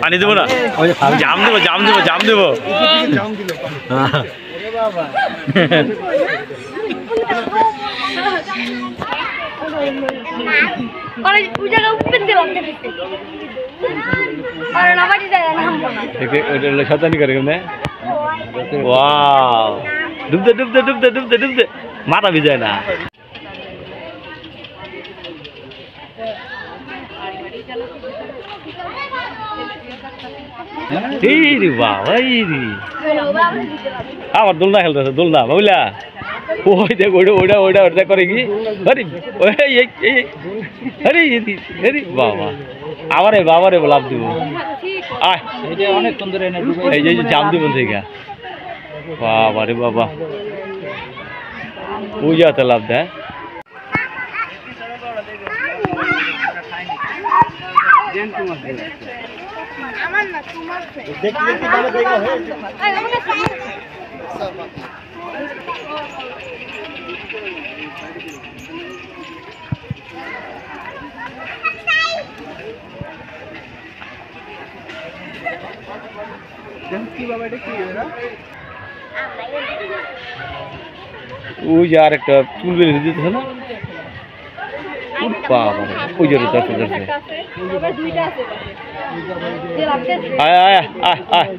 পানি দেবো না জাম দেবো জাম দেবো জাম দেবো শতানি করে কেমনে ওয়াও ডুবতে ডুবতে ডুবতে ডুবতে ডুবতে মাথা ভিজায় না আবার দোলনা খেলতেছে দোলনা বুঝলা ওই দেখ ওইটা ওইটা ওইটা ওইটা করে কি আরে বাবা আবারে বাবারে লাভ দিব অনেক সুন্দর এই যে জাম দিব থেকে বাবা রে বাবা পূজাতে লাভ দেয় ওই যে আর একটা চুল বেরিয়ে দিতেছে না বাবা ওই যে আয় আয় আয় আয়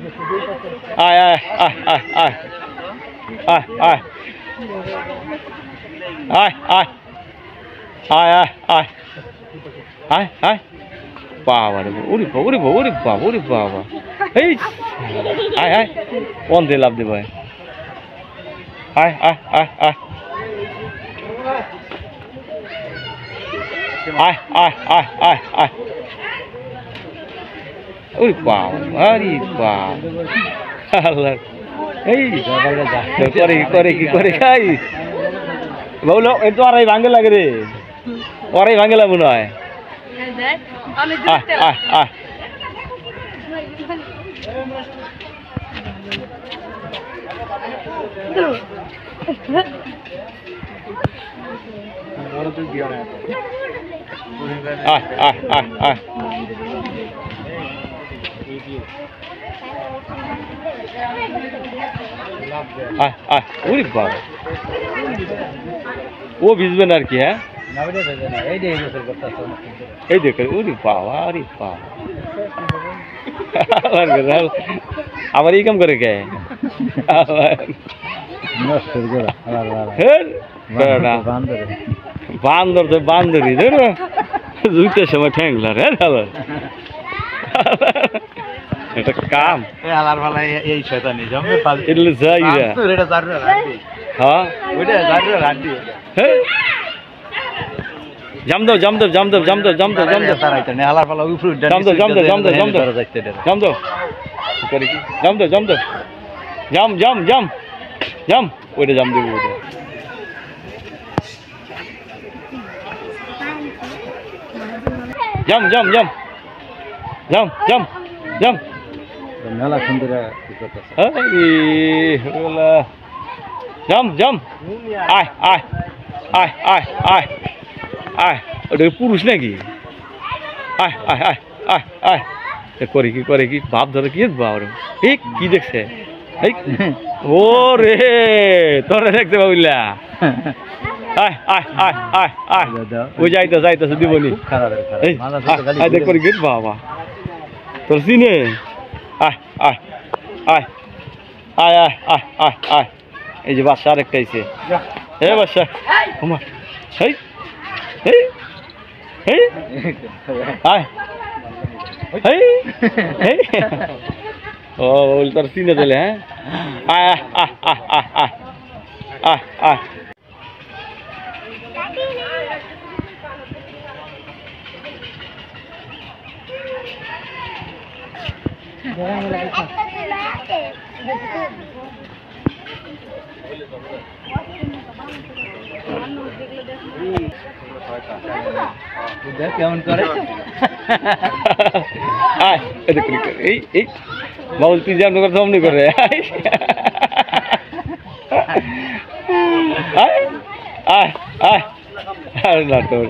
আয় আয় আয় আয় আয় আয় আয় আয় আয় আয় আয় আয় বাবা রে ওরে বাবা ওরে বাবা ওরে বাবা ওরে বাবা এই আয় আয় কোন দিয়ে লাভ দেব আয় আয় আয় আয় আয় আয় আয় আয় আয় ওরে বাবা আরে বাবা আল্লাহ এই করে কি করে কি করে খাই বলো এই তো আড়াই ভাঙে লাগে রে আড়াই ভাঙে লাগে মনে হয় আয় আয় আয় ও ভিজবে না আর কি হ্যাঁ এই দেখে ওরে বাবা আরে বাবা আবার এই কাম করে কে বান্দর তো বান্দরই ধরো দুইটার সময় ঠ্যাংলার হ্যাঁ এটা কাম এই শয়তানি এগুলো যাই হ্যাঁ জাম দাও জাম দাও জাম দাও জাম দাও জাম দাও জাম দাও জাম দাও জাম দাও জাম দাও জাম দাও জাম দাও করে কি জাম দাও জাম দাও জাম জাম জাম জাম ওইটা জাম দেবো ওইটা জাম জাম জাম জাম জাম জাম মেলা সুন্দর জাম জাম আয় আয় আয় আয় আয় আয় ওটা পুরুষ নাকি আয় আয় আয় আয় আয় করে কি ভাব ধরে কি বাবা এই কি দেখছে এই ও রে তোরে দেখতে পাবলিলা আয় আয় আয় আয় আয় ওই যাইতেছে দিবনি দেখ করে গেট বাবা তোর চিনে আয় আয় আয় আয় আয় আয় আয় আয় এই যে বাচ্চা আরেকটা আইছে হে বাচ্চা এই এই এই আয় এই এই ও তোর চিনে দিলে হ্যাঁ আয় আয় আয় আয় আয় আয় আয় কেমন করে এই বাবুল তুই যেমন করে তেমনি করে আয় আয় আয় না তোর